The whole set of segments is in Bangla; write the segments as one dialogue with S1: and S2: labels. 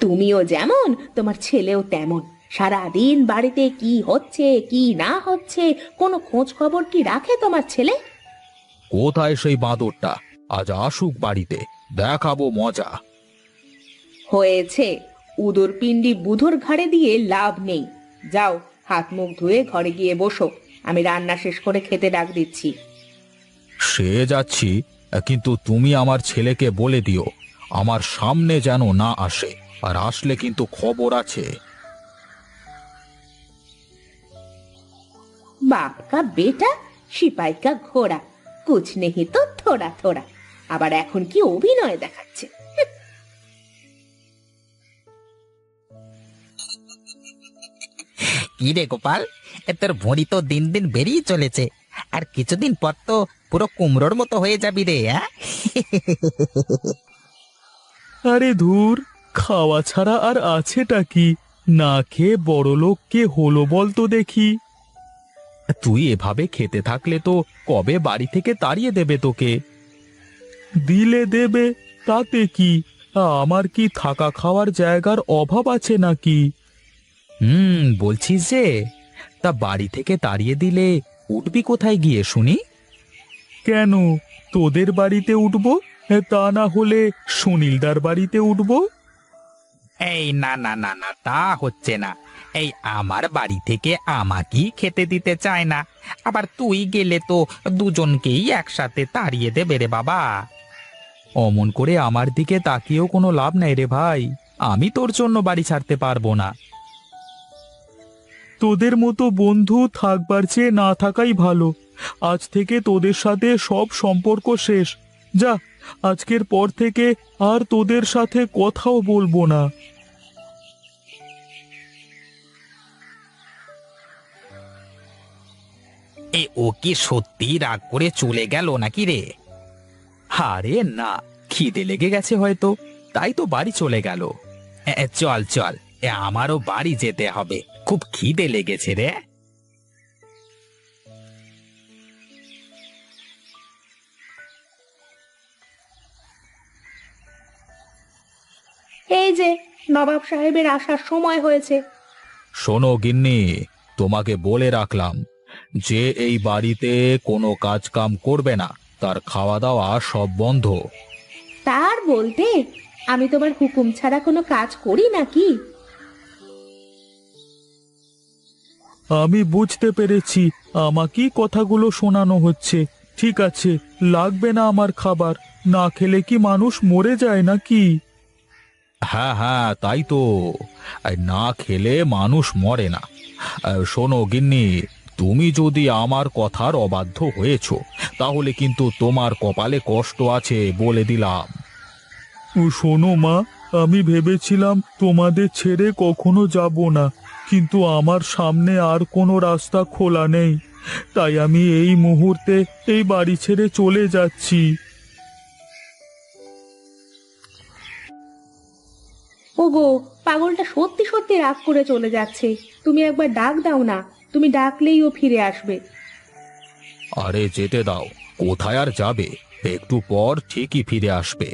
S1: তুমিও যেমন, তোমার ছেলেও তেমন। সারাদিন বাড়িতে কি হচ্ছে কি না হচ্ছে কোনো খোঁজ খবর কি রাখে তোমার ছেলে?
S2: কোথায় সেই বাঁদরটা? আজ আসুক বাড়িতে, দেখাবো মজা।
S1: হয়েছে, উদর পিণ্ডি বুধোর ঘাড়ে দিয়ে লাভ নেই। যাও, হাত মুখ ধুয়ে ঘরে গিয়ে বসো, আমি রান্না শেষ করে খেতে ডাক দিচ্ছি।
S2: সে যাচ্ছি, কিন্তু তুমি আমার ছেলেকে বলে দিও আমার সামনে যেন না আসে, আর আসলে কিন্তু খবর আছে।
S1: बाप का बेटा, সিপাই কা ঘোড়া, কুছ নেহি তো থোড়া থোড়া। আবার এখন কি অভিনয় দেখাচ্ছে!
S3: কি রে গোপাল, তোর ভুঁড়ি তো দিন দিন বেরিয়ে চলেছে। আর কিছুদিন পর তো পুরো কুমড়োর মতো হয়ে যাবি রে। হ্যাঁ,
S4: আরে ধুর, খাওয়া ছাড়া আর আছেটা কি? না খেয়ে বড়লোক কে হলো বল তো দেখি।
S2: তুই এভাবে খেতে থাকলে তো কবে বাড়ি থেকে তাড়িয়ে দেবে তোকে।
S4: দিলে দেবে, তাতে কি? আমার কি থাকা খাওয়ার জায়গার অভাব আছে নাকি?
S2: বলছিস যে, তা বাড়ি থেকে তাড়িয়ে দিলে উঠবি কোথায় গিয়ে শুনি?
S4: কেন, তোদের বাড়িতে উঠবো? তা না হলে সুনীলদার বাড়িতে উঠবো।
S3: এই না না না না, তা হচ্ছে না। এই আমার বাড়ি থেকে আমাকেই খেতে দিতে চায় না, আবার তুই গেলে তো দুজনকেই একসাথে তাড়িয়ে দেবে রে বাবা।
S2: অমন করে আমার দিকে তাকিয়েও কোনো লাভ নাই রে ভাই, আমি তোর জন্য বাড়ি ছাড়তে পারবো না।
S4: তোদের মতো বন্ধু থাকবার চেয়ে না থাকাই ভালো। আজ থেকে তোদের সাথে সব সম্পর্ক শেষ। যা, আজকের পর থেকে আর তোদের সাথে কথাও বলবো না।
S3: ও কি সত্যি রাগ করে চলে গেল নাকি রে?
S2: আরে না, খিদে লেগে গেছে হয়তো, তাই তো বাড়ি চলে গেল।
S3: চল চল, আমারও বাড়ি যেতে হবে, খুব খিদে লেগেছে রে।
S1: এই যে, নবাব সাহেবের আসার সময় হয়েছে।
S2: শোনো গিন্নি, তোমাকে বলে রাখলাম, যে এই বাড়িতে কোনো কাজ কাম করবে না তার খাওয়া দাওয়া সব বন্ধ।
S1: তার বলতে, আমি তোমার হুকুম ছাড়া কোনো কাজ করি নাকি?
S4: আমি বুঝতে পেরেছি, আমাকেই কথাগুলো শোনানো হচ্ছে। ঠিক আছে, লাগবে না আমার খাবার। না খেলে কি মানুষ মরে যায় নাকি?
S2: হ্যাঁ হ্যাঁ, তাই তো, এই না খেলে মানুষ মরে না। শোনো গিন্নি, তুমি যদি আমার কথার অবাধ্য হয়েছ, তাহলে কিন্তু তোমার কপালে কষ্ট আছে বলে দিলাম।
S4: শোনো মা, আমি ভেবেছিলাম তোমাদের ছেড়ে কখনো যাব না, কিন্তু আমার সামনে আর কোনো রাস্তা খোলা নেই। তাই আমি এই মুহূর্তে এই বাড়ি ছেড়ে চলে যাচ্ছি।
S1: ওগো, পাগলটা সত্যি সত্যি রাগ করে চলে যাচ্ছে। তুমি একবার ডাক দাও না, তুমি ডাকলেই ও ফিরে আসবে।
S2: আরে যেতে দাও, কোথায় আর যাবে, একটু পর ঠিকই ফিরে আসবে।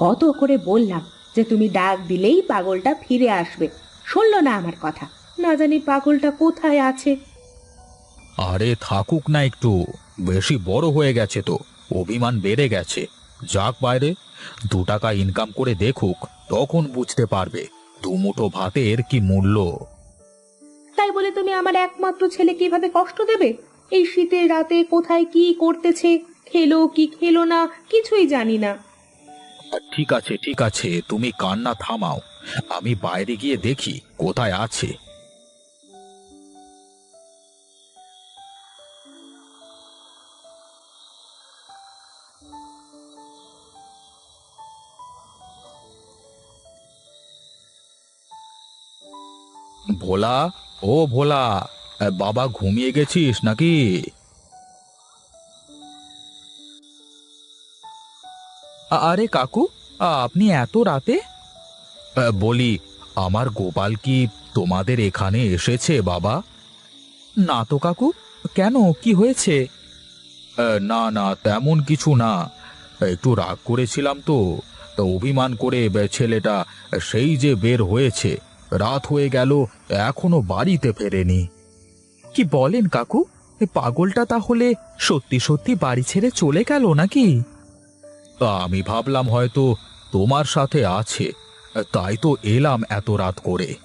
S1: কত করে বললাম যে তুমি ডাক দিলেই পাগলটা ফিরে আসবে, শুনলো না আমার কথা। না জানি পাগলটা কোথায় আছে।
S2: আরে থাকুক না একটু, বেশি বড় হয়ে গেছে তো, অভিমান বেড়ে গেছে। যাক বাইরে, 2 টাকা ইনকাম করে দেখুক, তখন বুঝতে পারবে দুমুঠো ভাতের কি মূল্য।
S1: তাই বলে তুমি আমার একমাত্র ছেলে কিভাবে কষ্ট দেবে? এই শীতের রাতে কোথায় কি করতেছে, খেলো কি খেলো না কিছুই জানি না।
S2: ঠিক আছে ঠিক আছে, তুমি কান্না থামাও, আমি বাইরে গিয়ে দেখি কোথায় আছে। ভোলা, ও ভোলা, বাবা ঘুমিয়ে গেছিস নাকি? আরে কাকু,
S3: আপনি এত রাতে?
S2: বলি, আমার গোপাল কি তোমাদের এখানে এসেছে বাবা?
S3: না তো কাকু, কেন, কি হয়েছে?
S2: না না, তেমন কিছু না। একটু রাগ করেছিলাম তো, তা অভিমান করে ছেলেটা সেই যে বের হয়েছে, রাত হয়ে গেল, এখনো বাড়িতে ফেরেনি।
S3: কি বলেন কাকু, এ পাগলটা তাহলে সত্যি সত্যি বাড়ি ছেড়ে চলে গেল নাকি?
S2: আমি ভাবলাম হয়তো তোমার সাথে আছে, তাই তো এলাম এত রাত করে।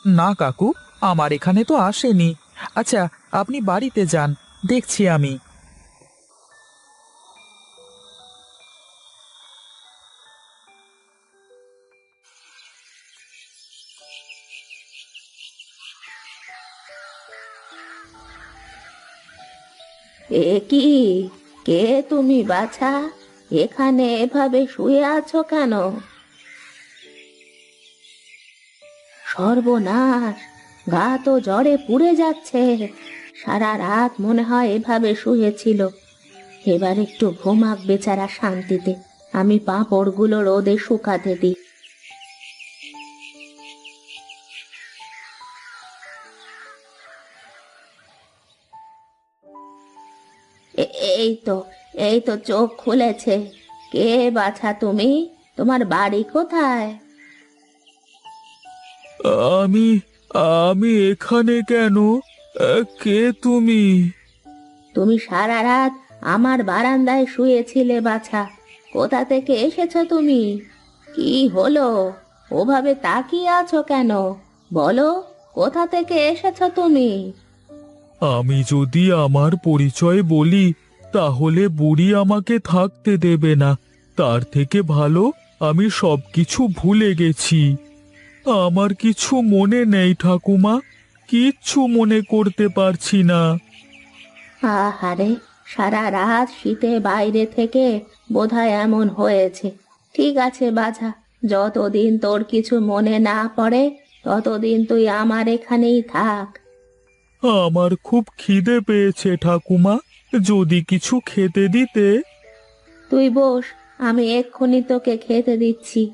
S3: না কাকু, আমার এখানে তো আসেনি। আচ্ছা, আপনি বাড়িতে যান, দেখছি আমি।
S1: এ কি, কে তুমি বাছা? এখানে এভাবে শুয়ে আছো কেন? সর্বনাশ, গা তো জ্বরে পুড়ে যাচ্ছে। সারা রাত মনে হয় এভাবে শুয়েছিল। এবার একটু ঘুমাক বেচারা শান্তিতে। আমি পাঁপড়গুলো রোদে শুকাতে দিই। এ- এই তো এই তো চোখ খুলেছে। কে বাছা তুমি? তোমার বাড়ি কোথায়?
S4: আমি আমি এখানে কেন? কে তুমি?
S1: তুমি সারা রাত আমার বারান্দায় শুয়েছিলে বাছা। কোথা থেকে এসেছো তুমি? কি হলো? ওভাবে তাকিয়ে আছো কেন? বলো, কোথা থেকে এসেছো তুমি?
S4: আমি যদি আমার পরিচয় বলি তাহলে বুড়ি আমাকে থাকতে দেবে না। তার থেকে ভালো আমি সবকিছু ভুলে গেছি। আমার কিছু মনে নেই ঠাকুমা, কিচ্ছু মনে করতে পারছি না।
S1: আহারে, সারা রাত শীতে বাইরে থেকে বোধহয় এমন হয়েছে। ঠিক আছে বাছা, যতদিন তোর কিছু মনে না পড়ে ততদিন তুই আমার এখানেই থাক।
S4: আমার খুব খিদে পেয়েছে ঠাকুমা, যদি কিছু খেতে দিতে।
S1: তুই বস, আমি এক্ষুনি তোকে খেতে দিচ্ছি।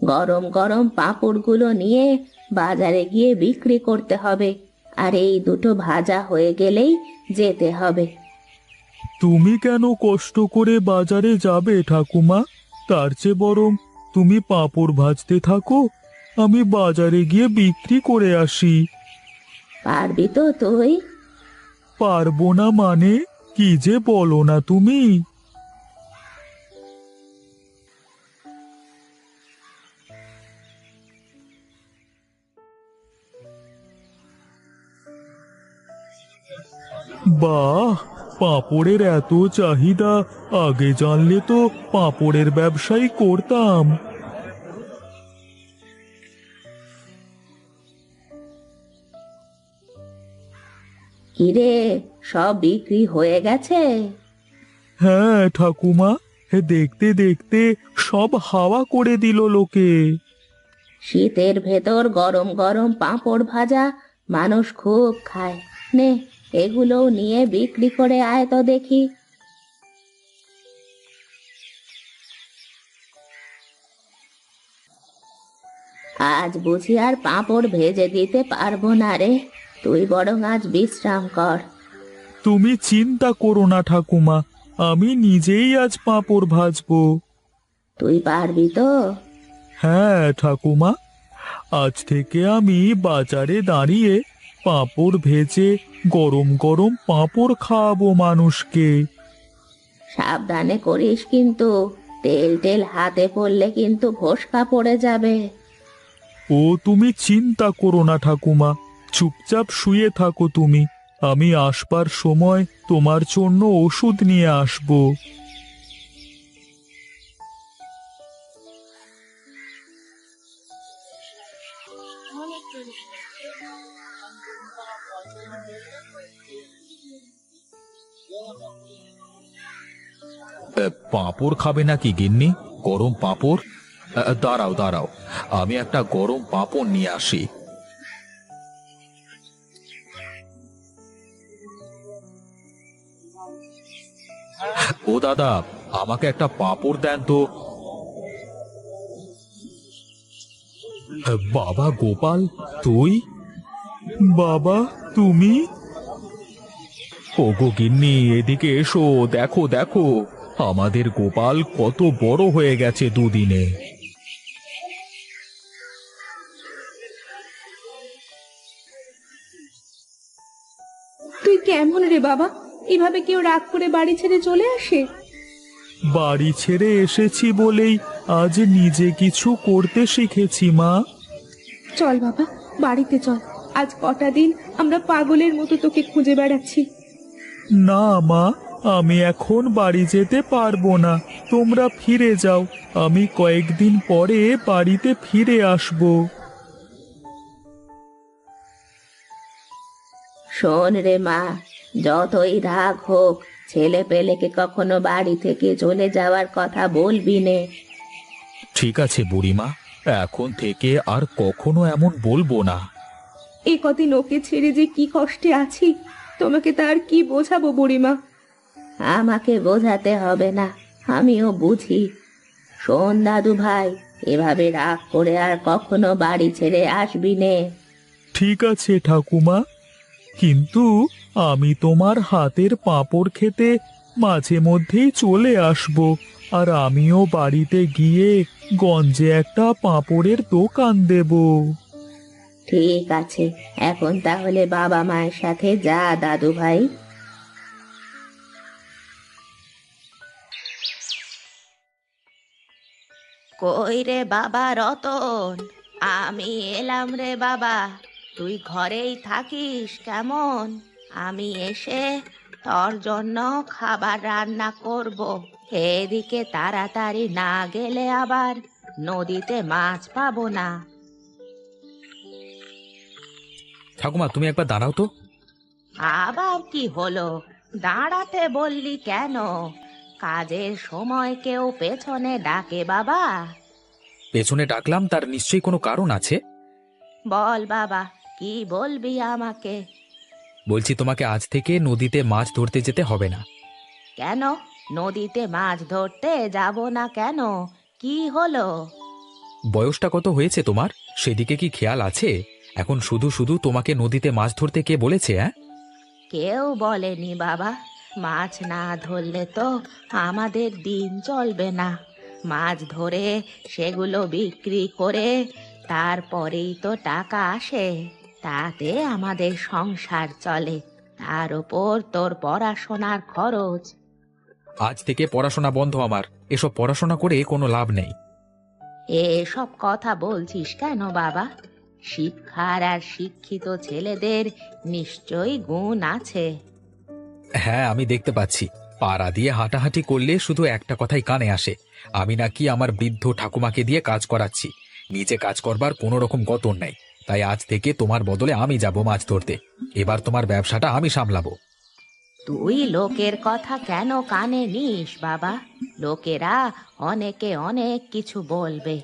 S1: গরম গরম পাঁপড়গুলো নিয়ে বাজারে গিয়ে বিক্রি করতে হবে। আর এই দুটো ভাজা হয়ে গেলেই যেতে হবে।
S4: তুমি কেন কষ্ট করে বাজারে যাবে ঠাকুমা? তার চেয়ে বরং তুমি পাঁপড় ভাজতে থাকো, আমি বাজারে গিয়ে বিক্রি করে আসি।
S1: পারবি তো তুই?
S4: পারবো না মানে? কি যে বলো না তুমি। বাহ, পাঁপড়ের এত চাহিদা! আগে জানলে তো পাঁপড়ের ব্যবসাই করতাম।
S1: কিরে, সব বিক্রি হয়ে গেছে?
S4: হ্যাঁ ঠাকুমা, দেখতে দেখতে সব হাওয়া করে দিল লোকে।
S1: শীতের ভেতর গরম গরম পাঁপড় ভাজা মানুষ খুব খায়। নে, এগুলোও নিয়ে বিক্রি করে আয় তো দেখি। আজ বুঝি আর পাঁপড় ভেজে দিতে পারবো না রে। তুই বরং আজ বিশ্রাম কর।
S4: তুমি চিন্তা করো না ঠাকুমা, আমি নিজেই আজ পাঁপড় ভাজবো।
S1: তুই পারবি তো?
S4: হ্যাঁ ঠাকুমা, আজ থেকে আমি বাজারে দাঁড়িয়ে পাঁপড় ভেজে গরম গরম পাঁপড় খাওয়াবো মানুষকে।
S1: সাবধানে করিস কিন্তু, তেল টেল হাতে পড়লে কিন্তু ফোসকা পড়ে যাবে।
S4: ও তুমি চিন্তা করো না ঠাকুমা, চুপচাপ শুয়ে থাকো তুমি। আমি আসবার সময় তোমার জন্য ওষুধ নিয়ে আসবো।
S2: পাঁপড় খাবে নাকি গিন্নি? গরম পাঁপড়? দাঁড়াও দাঁড়াও, আমি একটা গরম পাঁপড় নিয়ে আসি। ও দাদা, আমাকে একটা পাঁপড় দেন তো। বাবা গোপাল, তুই?
S4: বাবা, তুমি?
S2: ওগো গিন্নি, এদিকে এসো, দেখো দেখো, আমাদের গোপাল কত বড় হয়ে গেছে দুদিনে।
S1: তুই কেমন রে বাবা? এভাবে কেউ রাগ করে বাড়ি ছেড়ে চলে আসে?
S4: বাড়ি ছেড়ে এসেছি বলেই আজ নিজে কিছু করতে শিখেছি মা।
S1: চল বাবা, বাড়িতে চল। আজ কটা দিন আমরা পাগলের মতো তোকে খুঁজে বেড়াচ্ছি।
S4: না মা, আমি এখন বাড়ি যেতে পারবো না। তোমরা ফিরে যাও, আমি কয়েকদিন পরে বাড়িতে ফিরে আসবো।
S1: শোন রে মা, যতই রাগ হোক, ছেলে পেলেকে কখনো বাড়ি থেকে চলে যাওয়ার কথা বলবি নে।
S2: ঠিক আছে বুড়িমা, এখন থেকে আর কখনো এমন বলবো না।
S1: এই কদিন ওকে ছেড়ে যে কি কষ্টে আছি, তোমাকে তার কি বোঝাবো বুড়িমা? আমাকে বোঝাতে হবে না, আমিও বুঝি। শোন দাদু ভাই, এভাবে রাগ করে আর কখনো বাড়ি ছেড়ে আসবি নে।
S4: ঠিক আছে ঠাকুমা, কিন্তু আমি তোমার হাতের পাঁপড় খেতে মাঝে মধ্যেই চলে আসব। আর আমিও বাড়িতে গিয়ে গঞ্জে একটা পাঁপড়ের দোকান দেব।
S1: ঠিক আছে, এখন তাহলে বাবা মায়ের সাথে যা দাদু ভাই। কই রে বাবা রতন, আমি এলাম রে বাবা। তুই ঘরেই থাকিস কেমন? আমি এসে তোর জন্য খাবার রান্না করব। এদিকে তাড়াতাড়ি না গেলে আবার নদীতে মাছ পাবো না।
S3: ঠাকুমা, তুমি একবার দাঁড়াও তো।
S1: আবার কি হলো? দাঁড়াতে বললি কেন? কাজের সময় কেউ পেছনে ডাকে বাবা?
S3: পেছনে ডাকলাম, তার নিশ্চয়ই কোনো কারণ আছে।
S1: বল বাবা, কি বলবি আমাকে?
S3: বলছি, তোমাকে আজ থেকে নদীতে মাছ ধরতে যেতে হবে না।
S1: কেন নদীতে মাছ ধরতে যাব না কেন? কি হলো?
S3: বয়সটা কত হয়েছে তোমার, সেদিকে কি খেয়াল আছে? এখন শুধু শুধু তোমাকে নদীতে মাছ ধরতে কে বলেছে? হ্যাঁ,
S1: কেউ বলেনি বাবা। মাছ না ধরলে তো আমাদের দিন চলবে না। মাছ ধরে সেগুলো বিক্রি করে তারপরেই তো টাকা আসে, তাতে আমাদের সংসার চলে। তার উপর তোর পড়াশোনার খরচ।
S3: আজ থেকে পড়াশোনা বন্ধ আমার। এসব পড়াশোনা করে কোনো লাভ নেই।
S1: এসব কথা বলছিস কেন বাবা? শিক্ষার আর শিক্ষিত ছেলেদের নিশ্চয়ই গুণ আছে।
S3: হ্যাঁ, আমি দেখতে পাচ্ছি। পাড়া দিয়ে হাঁটাহাঁটি করলে শুধু একটা কথাই কানে আসে, আমি নাকি আমার বৃদ্ধ ঠাকুমাকে দিয়ে কাজ করাচ্ছি। নিচে কাজ করবার কোনো রকম গতর নেই। তাই আজ থেকে তোমার বদলে আমি যাব মাছ ধরতে। এবার তোমার ব্যবসাটা আমি সামলাবো।
S1: তুই লোকের কথা কেন কানে নিস বাবা? লোকেরা অনেকে অনেক কিছু বলবে,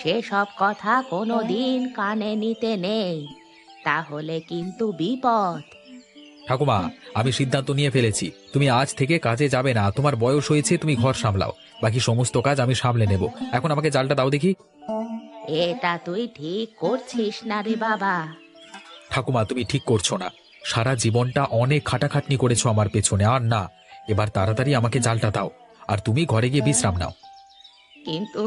S1: সেসব কথা কোনো দিন কানে নিতে নেই, তাহলে কিন্তু বিপদ।
S3: ঠাকুমা, আমি সিদ্ধান্ত নিয়ে ফেলেছি, তুমি আজ থেকে কাজে যাবে না। তোমার বয়স হয়েছে, তুমি ঘর সামলাও। বাকি সমস্ত কাজ আমি সামলে নেব। এখন আমাকে জালটা দাও দেখি।
S1: এটা তুই ঠিক করছিস না রে বাবা।
S3: ঠাকুমা, তুমি ঠিক করছো না। সারা জীবনটা অনেক খাটাখাটনি করেছো আমার পেছনে, আর না। এবার তাড়াতাড়ি আমাকে জালটা দাও, আর তুমি ঘরে গিয়ে বিশ্রাম নাও।
S1: কিন্তু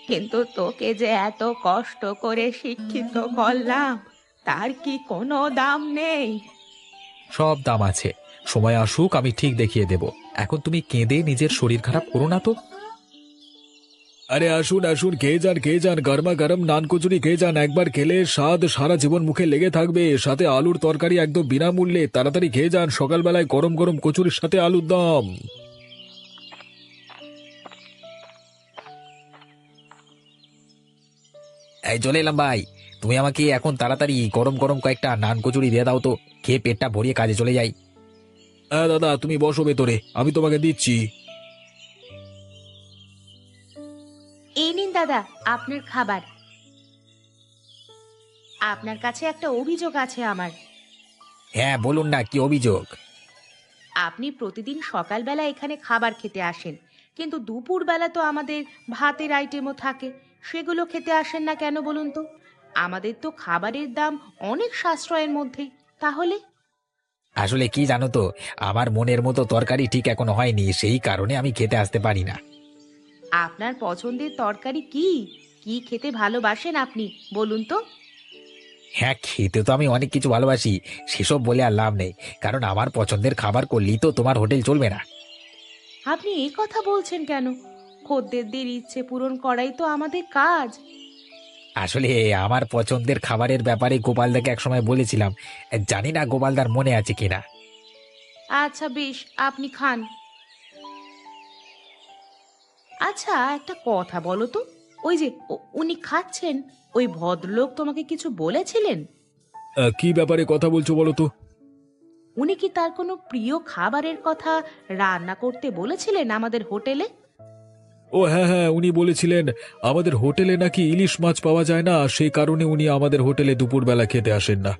S1: কিন্তু তোকে যে এত কষ্ট করে শিক্ষিত করলাম, তার কি কোনো দাম নেই?
S3: সব দাম আছে, সময় আসুক আমি ঠিক দেখিয়ে দেব। এখন তুমি কেঁদে নিজের শরীর খারাপ করো না তো।
S2: আরে আসুন আসুন, খেয়ে যান, গরমা গরম নান কচুরি খেয়ে যান। একবার খেলে স্বাদ সারা জীবন মুখে লেগে থাকবে। সাথে আলুর তরকারি একদম বিনামূল্যে। তাড়াতাড়ি খেয়ে যান, সকালবেলায় গরম গরম কচুরির সাথে আলুর দম।
S3: এই চলে এলাম ভাই। তুমি আমাকে এখন তাড়াতাড়ি গরম গরম কয়েকটা নান কচুরি দিয়ে দাও তো, খেয়ে পেটটা ভরিয়ে কাজে চলে যাই।
S2: হ্যাঁ দাদা, তুমি বসো ভেতরে, আমি তোমাকে দিচ্ছি।
S1: এই নিন দাদা দাদা, আপনার খাবার। আপনার কাছে একটা অভিযোগ আছে আমার।
S3: হ্যাঁ বলুন না, কি অভিযোগ?
S1: আপনি প্রতিদিন সকালবেলা এখানে খাবার খেতে আসেন, কিন্তু দুপুরবেলা তো আমাদের ভাতের আইটেমও থাকে, সেগুলো খেতে আসেন না কেন বলুন তো? আমাদের তো খাবারের দাম অনেক সাশ্রয়ের মধ্যেই। তাহলে
S3: আসলে কি জানো তো, আমার মনের মতো তরকারি ঠিক এখনো হয়নি, সেই কারণে আমি খেতে আসতে পারি না।
S1: আপনার পছন্দের তরকারি কি? কি খেতে ভালোবাসেন আপনি বলুন তো?
S3: হ্যাঁ, খেতে তো আমি অনেক কিছু ভালোবাসি, সেসব বলে আর লাভ নেই, কারণ আমার পছন্দের খাবার করলেই তো তোমার হোটেল চলবে না।
S1: আপনি এই কথা বলছেন কেন? খদ্দেরদের ইচ্ছে পূরণ করাই তো আমাদের কাজ।
S3: আসলে আমার পছন্দের খাবারের ব্যাপারে গোপালদাকে একসময় বলেছিলাম, জানি না গোপালদার মনে আছে কিনা।
S1: আচ্ছা বেশ, আপনি খান। আচ্ছা একটা কথা বলো তো, ওই যে উনি খাচ্ছেন, ওই ভদ্রলোক তোমাকে কিছু বলেছিলেন?
S2: কি ব্যাপারে কথা বলছো বলো তো?
S1: উনি কি তার কোনো প্রিয় খাবারের কথা রান্না করতে বলেছিলেন আমাদের হোটেলে?
S2: ও হ্যাঁ হ্যাঁ, উনি বলেছিলেন আমাদের হোটেলে নাকি ইলিশ মাছ পাওয়া যায় না, সেই কারণে উনি আমাদের হোটেলে দুপুরবেলা খেতে আসেন না।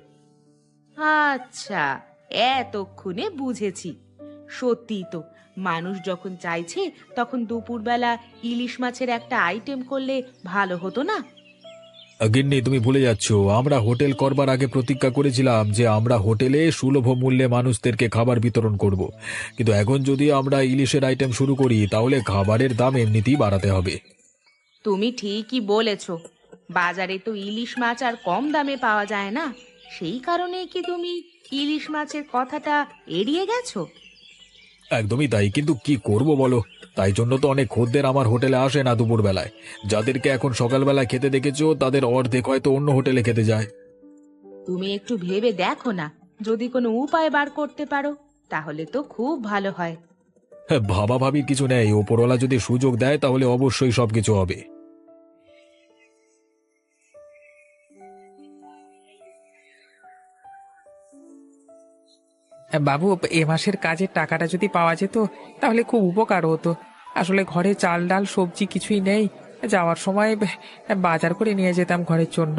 S1: আচ্ছা, এতক্ষণে বুঝেছি। সত্যিই তো, মানুষ যখন চাইছে তখন দুপুরবেলা ইলিশ মাছের একটা আইটেম করলে ভালো হতো না?
S2: গিন্নি, তুমি ভুলে যাচ্ছ, আমরা হোটেল করবার আগে প্রতিজ্ঞা করেছিলাম যে আমরা হোটেলে সুলভ মূল্যে মানুষদেরকে খাবার বিতরণ করব। কিন্তু এখন যদি আমরা ইলিশের আইটেম শুরু করি তাহলে খাবারের দাম এমনিতেই বাড়াতে হবে।
S1: তুমি ঠিকই বলেছ, বাজারে তো ইলিশ মাছ আর কম দামে পাওয়া যায় না, সেই কারণেই কি তুমি ইলিশ মাছের কথাটা এড়িয়ে গেছো?
S2: একদমই তাই, কিন্তু কি করব বলো? তাই জন্য তো অনেক খদ্দের আমার হোটেলে আসে না দুপুরবেলায়। যাদেরকে এখন সকালবেলায় খেতে দেখেছো তাদের অর্ধেক হয়তো অন্য হোটেলে খেতে যায়।
S1: তুমি একটু ভেবে দেখো না, যদি কোনো উপায় বার করতে পারো তাহলে তো খুব ভালো হয়।
S2: হ্যাঁ, ভাবাভাবির কিছু নেই, ওপরওয়ালা যদি সুযোগ দেয় তাহলে অবশ্যই সবকিছু হবে।
S5: বাবু, এ মাসের কাজের টাকাটা যদি পাওয়া যেত তাহলে খুব উপকার হতো। আসলে ঘরে চাল ডাল সবজি কিছুই নেই, যাওয়ার সময় বাজার করে নিয়ে যেতাম ঘরের জন্য।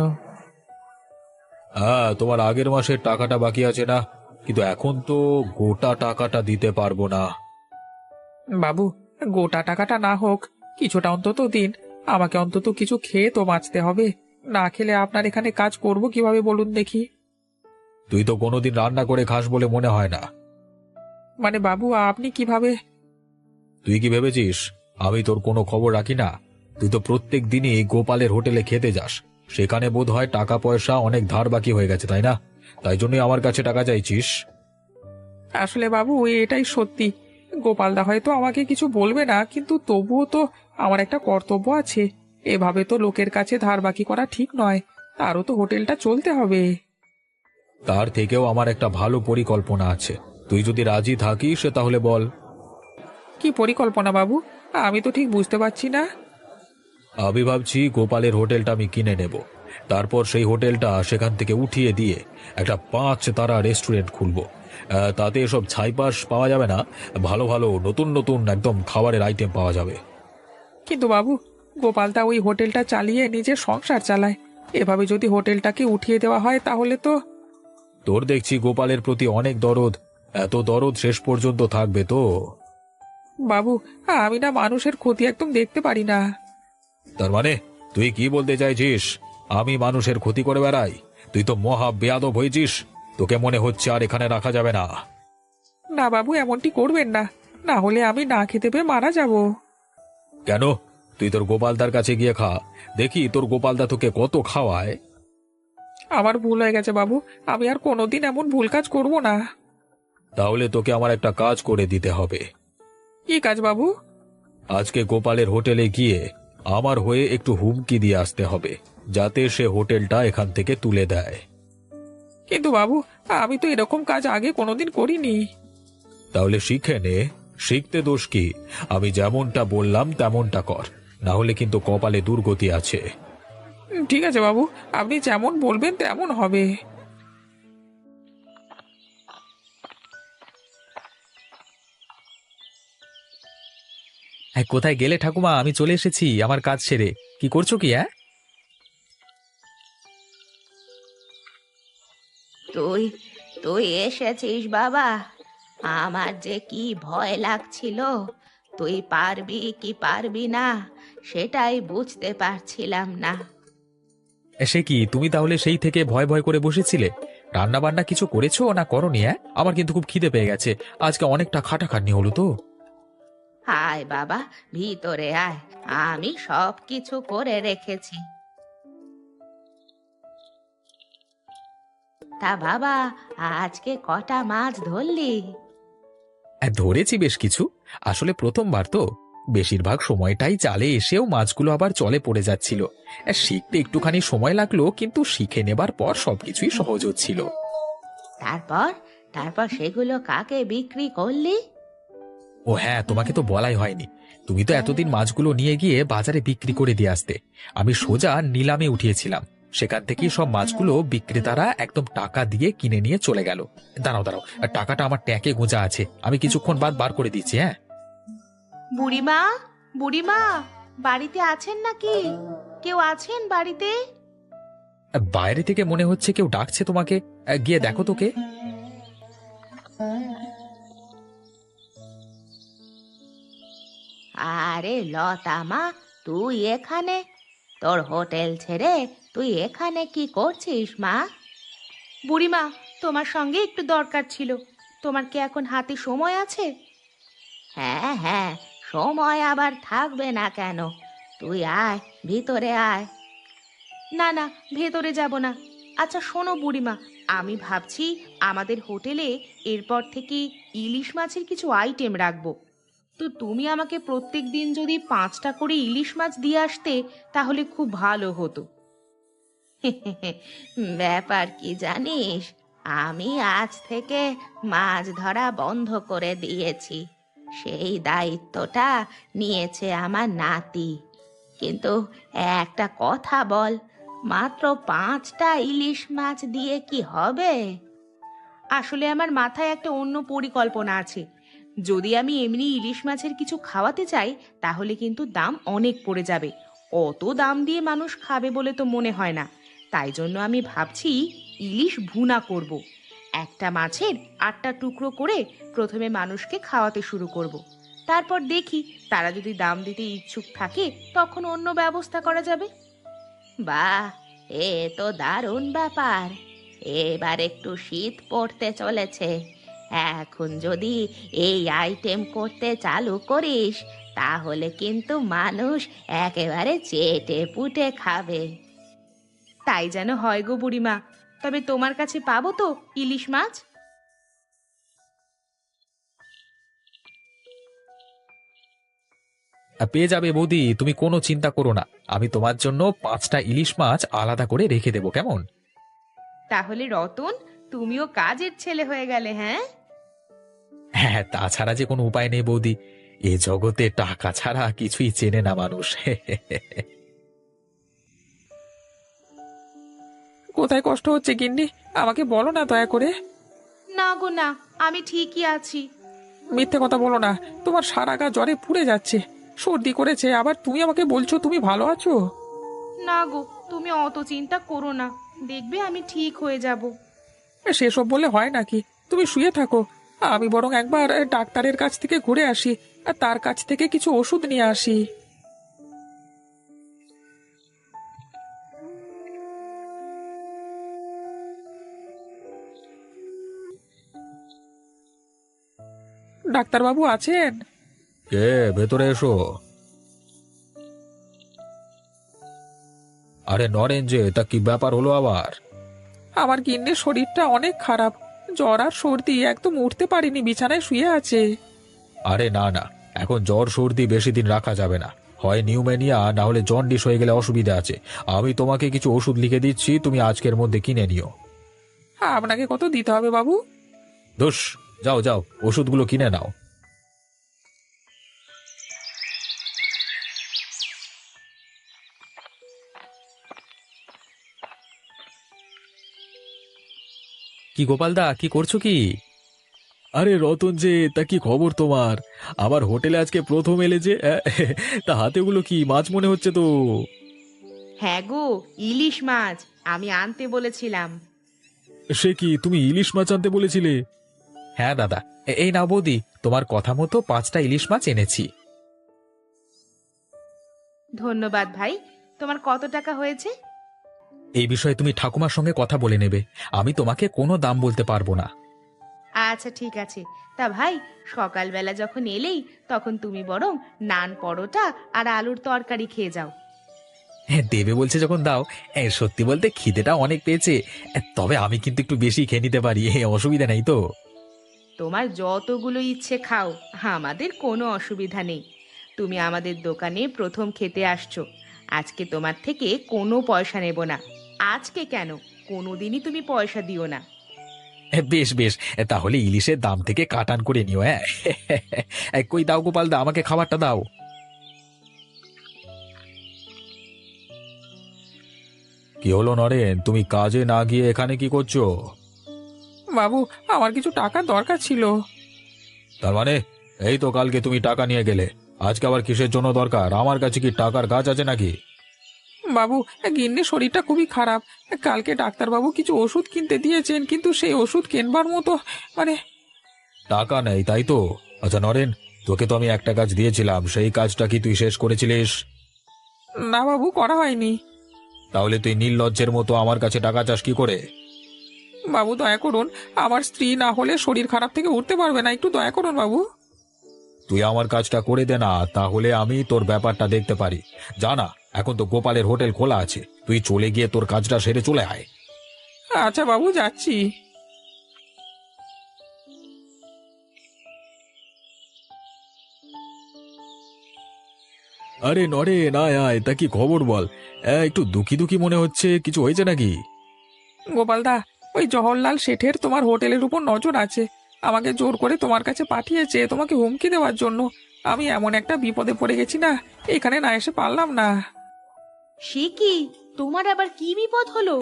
S2: হ্যাঁ, তোমার আগের মাসের টাকাটা বাকি আছে না, কিন্তু এখন তো গোটা টাকাটা দিতে পারবো না।
S5: বাবু, গোটা টাকাটা না হোক, কিছুটা অন্তত দিন। আমাকে অন্তত কিছু খেয়ে তো বাঁচতে হবে। না খেলে আপনার এখানে কাজ করব কিভাবে বলুন দেখি?
S2: তুই তো কোনোদিন রান্না করে খাস বলে মনে হয় না।
S5: মানে বাবু, আপনি কিভাবে?
S2: তুই কি ভেবেছিস আমি তোর কোনো খবর রাখি না? তুই তো প্রত্যেক দিনই গোপালের হোটেলে খেতে যাস, সেখানে বোধ হয় টাকা পয়সা অনেক ধার বাকি হয়ে গেছে, তাই না? তাই জন্যই আমার কাছে টাকা চাইছিস।
S5: আসলে বাবু, এটাই সত্যি। গোপালদা হয়তো আমাকে কিছু বলবে না, কিন্তু তবুও তো আমার একটা কর্তব্য আছে। এভাবে তো লোকের কাছে ধার বাকি করা ঠিক নয়। তারও তো হোটেলটা চলতে হবে।
S2: তার থেকেও আমার একটা ভালো পরিকল্পনা আছে, তুই যদি রাজি থাকিস তাহলে বল।
S5: কি পরিকল্পনা বাবু? আমি তো ঠিক বুঝতে পারছি না।
S2: আমি ভাবছি গোপালের হোটেলটা আমি কিনে নেব, তারপর সেই হোটেলটা সেখান থেকে উঠিয়ে দিয়ে একটা 5 তারা রেস্টুরেন্ট খুলবো। তাতে এসব ছাইপাশ পাওয়া যাবে না, ভালো ভালো নতুন নতুন একদম খাবারের আইটেম পাওয়া যাবে।
S5: কিন্তু বাবু, গোপালদা ওই হোটেলটা চালিয়ে নিজের সংসার চালায়। এভাবে যদি হোটেলটাকে উঠিয়ে দেওয়া হয় তাহলে তো।
S2: তোর দেখছি গোপালের প্রতি অনেক দরদ, এত দরদ শেষ পর্যন্ত থাকবে তো?
S5: বাবু, আমি না মানুষের ক্ষতি একদম দেখতে পারি না।
S2: তার মানে তুই কি বলতে চাইছিস আমি মানুষের ক্ষতি করে বেড়াই? তুই তো মহা বেয়াদব হয়েছিস, তোকে মনে হচ্ছে আর এখানে রাখা যাবে না।
S5: না বাবু, এমনটি করবেন না, না হলে আমি না খেতে পেয়ে মারা যাব।
S2: কেন? তুই তোর গোপালদার কাছে গিয়ে খা, দেখি তোর গোপালদা তোকে কত খাওয়ায়।
S5: আমার ভুল হয়ে গেছে বাবু, আমি আর কোনোদিন এমন ভুল কাজ করব না।
S2: তাহলে তোকে আমার একটা কাজ করে দিতে হবে।
S5: কি কাজ বাবু?
S2: আজকে গোপালের হোটেলে গিয়ে আমার হয়ে একটু হুমকি দিয়ে আসতে হবে, যাতে সে হোটেলটা এখান থেকে তুলে দেয়।
S5: কিন্তু বাবু, আমি তো এরকম কাজ আগে কোনোদিন করিনি।
S2: তাহলে শিখে নে, শিখতে দোষ কি? আমি যেমনটা বললাম তেমনটা কর, না হলে কিন্তু কপালে দুর্গতি আছে।
S5: ঠিক আছে বাবু, আপনি যেমন বলবেন তেমন হবে।
S3: কোথায় গেলে ঠাকুমা? আমি চলে এসেছি আমার কাজ সেরে। কি করছো কি? হ্যাঁ,
S1: তুই তুই এসেছিস বাবা। আমার যে কি ভয় লাগছিল, তুই পারবি কি পারবি না সেটাই বুঝতে পারছিলাম না।
S3: সে কি, তুমি তাহলে সেই থেকে ভয় ভয় করে বসেছিলে? রান্না বান্না কিছু করেছো না করনি? হ্যাঁ, আমার কিন্তু খুব খিদে পেয়ে গেছে। আজকে অনেকটা খাটাখাটনি হলো তো।
S1: আয় বাবা, ভিতরে আয়, আমি সব কিছু করে রেখেছি। তা বাবা, আজকে কটা মাছ ধরলি?
S3: ধরেছি বেশ কিছু। আসলে প্রথমবার তো, বেশিরভাগ সময়টাই জালে এসেও মাছগুলো আবার জলে পড়ে যাচ্ছিল। শিখতে একটুখানি সময় লাগলো, কিন্তু শিখে নেবার পর সবকিছুই সহজ হচ্ছিল।
S1: তারপর তারপর সেগুলো কাকে বিক্রি করলি?
S3: ও হ্যাঁ, তোমাকে তো বলাই হয়নি। তুমি তো এতদিন মাছগুলো নিয়ে গিয়ে বাজারে বিক্রি করে দিয়ে আসতে। আমি সোজা নিলামে উঠিয়েছিলাম। সেখান থেকেই সব মাছগুলো বিক্রেতারা একদম টাকা দিয়ে কিনে নিয়ে চলে গেল। দাঁড়াও দাঁড়াও, টাকাটা আমার ট্যাঁকে গোঁজা আছে, আমি কিছুক্ষণ বাদ বার করে দিচ্ছি। হ্যাঁ,
S1: বুড়িমা, বুড়িমা, বাড়িতে আছেন নাকি? কেউ আছেন বাড়িতে?
S3: বাইরে থেকে মনে হচ্ছে কেউ ডাকছে তোমাকে। গিয়ে দেখো তোকে।
S1: আরে লতা মা, তুই এখানে? তোর হোটেল ছেড়ে তুই এখানে কি করছিস মা? বুড়িমা, তোমার সঙ্গে একটু দরকার ছিল। তোমার কি এখন হাতে সময় আছে? হ্যাঁ হ্যাঁ, সময় আবার থাকবে না কেন? তুই আয়, ভিতরে আয়। না না, ভেতরে যাব না। আচ্ছা শোনো বুড়িমা, আমি ভাবছি আমাদের হোটেলে এরপর থেকে ইলিশ মাছের কিছু আইটেম রাখবো। তো তুমি আমাকে প্রত্যেক দিন যদি 5টা করে ইলিশ মাছ দিয়ে আসতে তাহলে খুব ভালো হতো। ব্যাপার কি জানিস, আমি আজ থেকে মাছ ধরা বন্ধ করে দিয়েছি। সেই দায়িত্বটা নিয়েছে আমার নাতি। কিন্তু একটা কথা বল, মাত্র 5টা ইলিশ মাছ দিয়ে কি হবে? আসলে আমার মাথায় একটা অন্য পরিকল্পনা আছে। যদি আমি এমনি ইলিশ মাছের কিছু খাওয়াতে চাই তাহলে কিন্তু দাম অনেক পড়ে যাবে। অত দাম দিয়ে মানুষ খাবে বলে তো মনে হয় না। তাই জন্য আমি ভাবছি ইলিশ ভুনা করব। একটা মাছের 8টা টুকরো করে প্রথমে মানুষকে খাওয়াতে শুরু করব। তারপর দেখি তারা যদি দাম দিতে ইচ্ছুক থাকে তখন অন্য ব্যবস্থা করা যাবে। বাহ, এ তো দারুণ ব্যাপার। এবার একটু শীত পড়তে চলেছে, এখন যদি এই আইটেম করতে চালু করিস তাহলে কিন্তু মানুষ একেবারে চেটে পুটে খাবে। তাই যেন হয় গো বুড়িমা। তবে তোমার কাছে পাবো তো ইলিশ মাছ?
S3: পেয়ে যাবে বৌদি, তুমি কোনো চিন্তা করো না। আমি তোমার জন্য 5টা ইলিশ মাছ আলাদা করে রেখে দেবো, কেমন?
S1: তাহলে রতন, তুমিও কাজের ছেলে হয়ে গেলে, হ্যাঁ?
S3: হ্যাঁ, তাছাড়া যে কোনো উপায় নেই বৌদি। এ জগতে টাকা ছাড়া কিছুই চেনে না মানুষ।
S5: কোথায় কষ্ট হচ্ছে গিন্নি, আমাকে বলো না দয়া করে।
S1: না গো না, আমি ঠিকই আছি।
S5: মিথ্যে কথা বলো না, তোমার সারা গা জ্বরে পুড়ে যাচ্ছে। সর্দি করেছে, আবার তুমি আমাকে বলছো তুমি ভালো আছো।
S1: না গো, তুমি অত চিন্তা করো না, দেখবে আমি ঠিক হয়ে যাব।
S5: সেসব বলে হয় নাকি? তুমি শুয়ে থাকো, আমি বরং একবার ডাক্তারের কাছ থেকে ঘুরে আসি, আর তার কাছ থেকে কিছু ওষুধ নিয়ে আসি। ডাক্তারবাবু আছেন?
S2: কে? ভেতরে এসো। আরে নরেন যে, তা কি ব্যাপার হলো আবার?
S5: আমার গিন্নির শরীরটা অনেক খারাপ, জ্বর আর সর্দি, একদম উঠতে পারিনি, বিছানায় শুয়ে আছে।
S2: আরে না না, এখন জ্বর সর্দি বেশি দিন রাখা যাবে না। হয় নিউমোনিয়া, না হলে জন্ডিস হয়ে গেলে অসুবিধা আছে। আমি তোমাকে কিছু ওষুধ লিখে দিচ্ছি, তুমি আজকের মধ্যে কিনে নিও।
S5: আপনাকে কত দিতে হবে বাবু?
S2: দোষ, যাও যাও, ওষুধগুলো কিনে নাও।
S3: কি গোপালদা, কি করছো কি?
S2: আরে রতন যে, তা কি খবর তোমার? আমার হোটেলে আজকে প্রথম এলে যে, তা হাতেগুলো কি মাছ মনে হচ্ছে তো?
S1: হ্যাঁ গো, ইলিশ মাছ আমি আনতে বলেছিলাম।
S2: সে কি, তুমি ইলিশ মাছ আনতে বলেছিলে?
S3: হ্যাঁ দাদা, এই নাও বৌদি, তোমার কথা মতো 5টা ইলিশ মাছ এনেছি।
S1: ধন্যবাদ ভাই। তোমার কত টাকা হয়েছে?
S3: এই বিষয়ে তুমি ঠাকুমার সঙ্গে কথা বলে নেবে, আমি তোমাকে কোনো দাম বলতে পারবো না।
S1: আচ্ছা ঠিক আছে। তা ভাই, সকালবেলা যখন এলেই তখন তুমি বরং নান পরোটা আর আলুর তরকারি খেয়ে যাও।
S3: হ্যাঁ, দেবে বলছে যখন দাও। সত্যি বলতে খিদেটা অনেক পেয়েছে, তবে আমি কিন্তু একটু বেশি খেয়ে নিতে পারি, অসুবিধা নেই তো?
S1: তোমার যতগুলো ইচ্ছে খাও, আমাদের কোনো অসুবিধা নেই। তুমি আমাদের দোকানে প্রথম খেতে আসছো, আজকে তোমার থেকে কোনো পয়সা নেব না। আজকে কেন, কোনোদিনই তুমি পয়সা দিও না।
S3: বেশ বেশ, তাহলে ইলিশের দাম থেকে কাটান করে নিও। হ্যাঁ, কই দাও গোপাল দা, আমাকে খাবারটা দাও।
S2: কি হলো নরেন, তুমি কাজে না গিয়ে এখানে কি করছো?
S5: বাবু, আমার কিছু টাকার দরকার ছিল।
S2: তার মানে এই তো কালকে তুমি টাকা নিয়ে গেলে, আজকে আবার কিসের জন্য দরকার? আমার কাছে কি টাকার গাছ আছে নাকি?
S5: বাবু, গিন্নির শরীরটা খুবই খারাপ। কালকে ডাক্তারবাবু কিছু ওষুধ কিনতে দিয়েছেন, কিন্তু সেই ওষুধ কেনবার মতো মানে।
S2: টাকা নেই তাই তো? আচ্ছা নরেন, তোকে তো আমি একটা কাজ দিয়েছিলাম, সেই কাজটা কি তুই শেষ করেছিলিস?
S5: না বাবু, করা হয়নি।
S2: তাহলে তুই নির্লজ্জের মতো আমার কাছে টাকা চাস কি করে?
S5: বাবু দয়া করুন, আমার স্ত্রী না হলে শরীর খারাপ থেকে উঠতে পারবে না, একটু দয়া করুন বাবু।
S2: তুই আমার কাজটা করে দে না, তাহলে আমি তোর ব্যাপারটা দেখতে পারি। জানা, এখন তো গোপালের হোটেল খোলা আছে, তুই চলে গিয়ে তোর কাজটা সেরে চলে আয়।
S5: আচ্ছা বাবু, যাচ্ছি।
S2: আরে নরেন, আয় আয়, তা কি খবর বল? একটু দুঃখী দুঃখী মনে হচ্ছে, কিছু হয়েছে নাকি?
S5: গোপালদা, ওই জওহরলাল শেঠের তোমার হোটেলের উপর নজর আছে। আমাকে জোর করে তোমার কাছে পাঠিয়েছে তোমাকে হুমকি দেওয়ার জন্য। আমি এমন একটা বিপদে পড়ে গেছি না, এখানে না এসে পারলাম না।
S1: সে কি, তোমার আবার কি বিপদ হলো?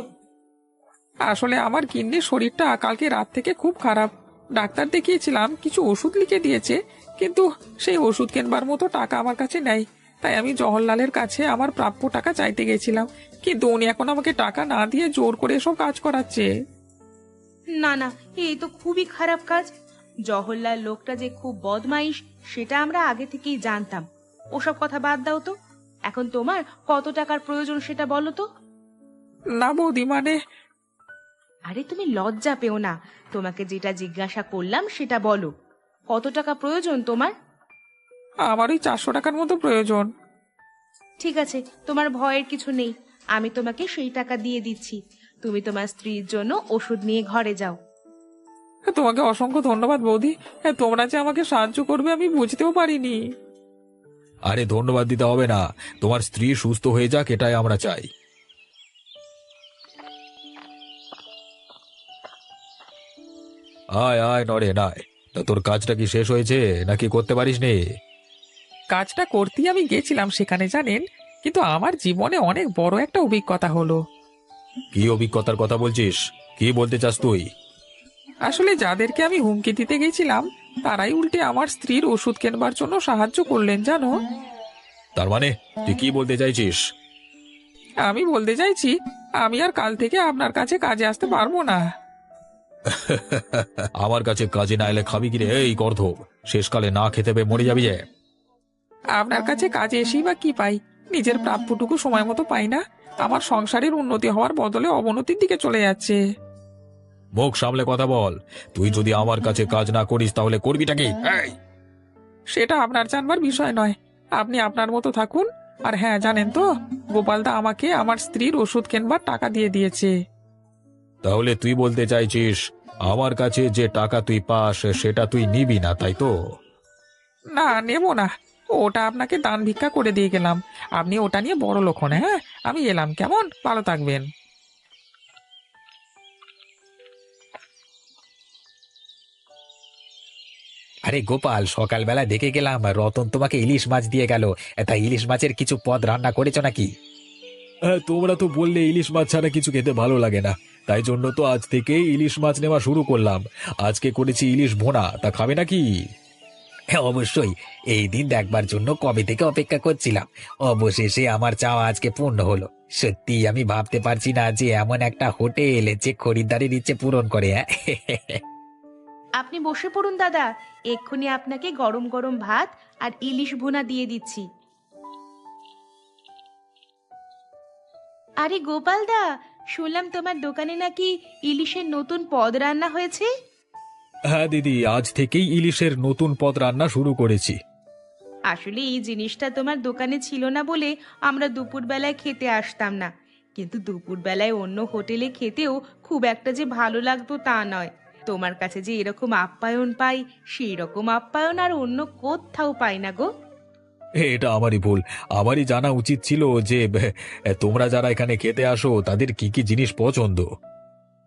S5: আসলে আমার গিন্নির শরীরটা কালকে রাত থেকে খুব খারাপ। ডাক্তার দেখিয়েছিলাম, কিছু ওষুধ লিখে দিয়েছে, কিন্তু সেই ওষুধ কেনবার মতো টাকা আমার কাছে নেই। তাই আমি জওহরলালের কাছে আমার প্রাপ্য টাকা চাইতে গেছিলাম, কিন্তু উনি এখন আমাকে টাকা না দিয়ে জোর করে এসব কাজ করাচ্ছে।
S1: না না, এই তো খুবই খারাপ কাজ। জওহরলাল লোকটা যে খুব বদমাইশ সেটা আমরা আগে থেকেই জানতাম। ওসব কথা বাদ দাও তো। এখন তোমার কত টাকার প্রয়োজন সেটা বলো তো।
S5: না বৌদি, মানে।
S1: আরে তুমি লজ্জা পেও না, তোমাকে যেটা জিজ্ঞাসা করলাম সেটা বলো। কত টাকা প্রয়োজন তোমার?
S5: আমার ওই 400 টাকার মতো প্রয়োজন।
S1: ঠিক আছে, তোমার ভয়ের কিছু নেই, আমি তোমাকে সেই টাকা দিয়ে দিচ্ছি। তুমি তোমার স্ত্রীর জন্য ওষুধ নিয়ে ঘরে যাও।
S5: তোমাকে অসংখ্য ধন্যবাদ বৌদি। তোমরা যে আমাকে সাহায্য করবে আমি বুঝতেও পারিনি।
S2: আরে ধন্যবাদ দিতে হবে না, তোমার স্ত্রী সুস্থ হয়ে যাক এটাই আমরা চাই। আয় আয় নরেন আয়, তা তোর কাজটা কি শেষ হয়েছে নাকি করতে পারিস নি?
S5: কাজটা করতেই আমি গেছিলাম সেখানে, জানেন, কিন্তু আমার জীবনে অনেক বড় একটা অভিজ্ঞতা হলো।
S2: কি অভিজ্ঞতার কথা বলছিস? কি বলতে চাস তুই?
S5: আসলে যাদেরকে আমি হুমকি দিতে গেছিলাম তারাই উল্টে আমার স্ত্রীর ওষুধ কেনবার জন্য সাহায্য করলেন, জানো।
S2: তার মানে তুই কি বলতে চাইছিস?
S5: আমি বলতে চাইছি, আমি আর কাল থেকে আপনার কাছে কাজে আসতে পারবো না।
S2: আমার কাছে কাজে না এলে খাবি কিরে এই গর্ধব? শেষকালে না খেতে পেয়ে মরে যাবি যে।
S5: আপনার কাছে কাজে এসেই বা কি পাই? নিজের প্রাপ্যটুকু সময় মতো পাই না। আমার সংসারের উন্নতি হওয়ার বদলে অবনতির দিকে চলে যাচ্ছে।
S2: মুখ সামলে কথা বল, তুই যদি আমার কাছে কাজ না করিস তাহলে করবিটা কি? এই!
S5: সেটা আপনার জানবার বিষয় নয়, আপনি আপনার মতো থাকুন। আর হ্যাঁ, জানেন তো, গোপালদা আমাকে আমার স্ত্রীর ওষুধ কেনবার টাকা দিয়ে দিয়েছে।
S2: তাহলে তুই বলতে চাইছিস আমার কাছে যে টাকা তুই পাস সেটা তুই নিবি না, তাই তো?
S5: না, নেব না। ওটা আপনাকে দান ভিক্ষা করে দিয়ে গেলাম, আপনি ওটা নিয়ে বড় লোক হন। হ্যাঁ, আমি এলাম, কেমন? ভালো থাকবেন।
S3: আরে গোপাল, সকালবেলা দেখে গেলাম রতন তোমাকে ইলিশ মাছ দিয়ে গেল, তাই ইলিশ মাছের কিছু পদ রান্না করেছো নাকি?
S2: হ্যাঁ, তোমরা তো বললে ইলিশ মাছ ছাড়া কিছু খেতে ভালো লাগে না, তাই জন্য তো আজ থেকে ইলিশ মাছ নেওয়া শুরু করলাম। আজকে করেছি ইলিশ ভোনা, তা খাবে নাকি?
S3: হ্যাঁ অবশ্যই, এই দিন দেখবার জন্য কবে থেকে অপেক্ষা করছিলাম। অবশেষে আমার চাওয়া আজকে পূর্ণ হলো। সত্যি আমি ভাবতে পারছি না যে এমন একটা হোটেল যে খরিদ্দারের ইচ্ছে পূরণ করে, হ্যাঁ।
S1: আপনি বসে পড়ুন দাদা, এক্ষুনি আপনাকে গরম গরম ভাত আর ইলিশ ভুনা দিয়ে দিচ্ছি। আরে গোপাল দা, শুনলাম তোমার দোকানে নাকি ইলিশের নতুন পদ রান্না হয়েছে।
S2: হ্যাঁ দিদি, আজ থেকেই ইলিশের নতুন পদ রান্না শুরু করেছি।
S1: আসলে এই জিনিসটা তোমার দোকানে ছিল না বলে আমরা দুপুরবেলায় খেতে আসতাম না, কিন্তু দুপুরবেলায় অন্য হোটেলে খেতেও খুব একটা যে ভালো লাগতো তা নয়। তোমার কাছে যে এরকম আপ্যায়ন পাই, সেই রকম আপ্যায়ন আর অন্য কোথাও পাই না গো।
S2: এটা আমারই ভুল। আমারই জানা উচিত ছিল যে তোমরা যারা এখানে খেতে আসো তাদের কি কি জিনিস পছন্দ।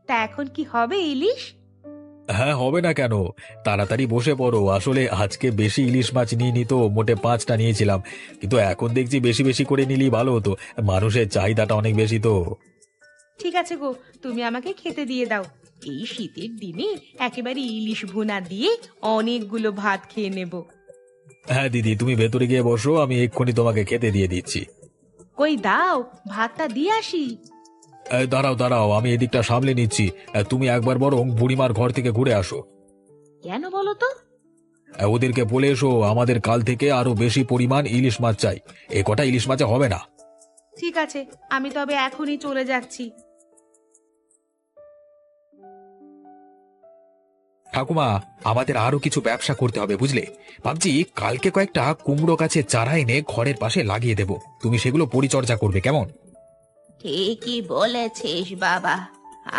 S1: তা এখন কি হবে ইলিশ?
S2: হ্যাঁ, হবে না কেন? তাড়াতাড়ি বসে পড়ো। আসলে আজকে বেশি ইলিশ মাছ নিইনি তো, মোটে 5টা নিয়েছিলাম, কিন্তু এখন দেখছি বেশি বেশি করে নিলেই ভালো হতো। মানুষের চাহিদাটা অনেক বেশি তো।
S1: ঠিক আছে গো, তুমি আমাকে খেতে দিয়ে দাও। এই শীতের দিনে একেবারে ইলিশ ভুনা দিয়ে অনেকগুলো ভাত খেয়ে নেব।
S2: হ্যাঁ দিদি, তুমি ভেতরে গিয়ে বসো, আমি এক্ষুনি তোমাকে খেতে দিয়ে দিচ্ছি।
S1: কই দাও, ভাতটা দিয়ে আসি।
S2: দাঁড়াও দাঁড়াও, আমি এদিকটা সামলে নিচ্ছি। তুমি একবার বরং বুড়িমার ঘর থেকে ঘুরে আসো।
S1: কেন বলো তো?
S2: ওদেরকে বলে এসো আমাদের কাল থেকে আরো বেশি পরিমাণ ইলিশ মাছ চাই। এ কটা ইলিশ মাছে হবে না।
S1: ঠিক আছে, আমি তবে এখনই চলে যাচ্ছি।
S3: ঠাকুমা, আমাদের আরো কিছু ব্যবসা করতে হবে বুঝলে। ভাবছি কালকে কয়েকটা কুমড়ো গাছের চারা এনে ঘরের পাশে লাগিয়ে দেব, তুমি সেগুলো পরিচর্যা করবে, কেমন?
S1: ঠিকই বলেছিস বাবা,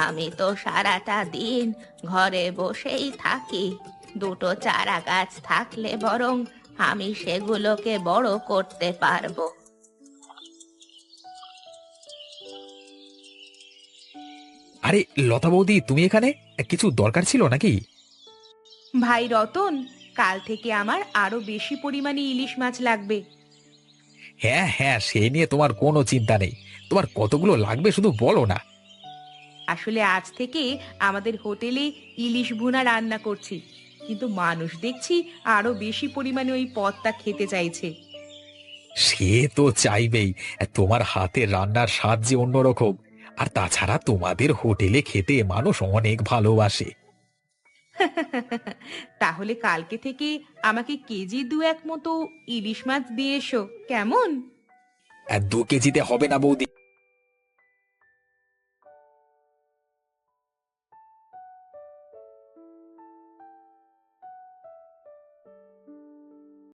S1: আমি তো সারাটা দিন ঘরে বসেই থাকি। দুটো চারা গাছ থাকলে বরং আমি সেগুলোকে বড় করতে পারবো।
S3: আরে লতা বৌদি, তুমি এখানে? কিছু দরকার ছিল নাকি?
S1: ভাই রতন, কাল থেকে আমার আরো বেশি পরিমাণে ইলিশ মাছ লাগবে।
S3: হ্যাঁ হ্যাঁ, সে নিয়ে তোমার কোনো চিন্তা নেই। তোমার কতগুলো লাগবে শুধু বলো না।
S1: আসলে আজ থেকে আমাদের হোটেলে ইলিশ ভুনা রান্না করছি, কিন্তু মানুষ দেখছি আরো বেশি পরিমাণে ওই পদটা খেতে চাইছে।
S3: সে তো চাইবেই, তোমার হাতের রান্নার স্বাদ যে অন্যরকম। আর তাছাড়া তোমাদের হোটেলে খেতে মানুষ অনেক ভালোবাসে।
S1: তাহলে কালকে থেকে আমাকে কেজি 2-1 মতো ইলিশ মাছ দিয়ে এসো, কেমন?
S3: 2 কেজিতে হবে না বৌদি,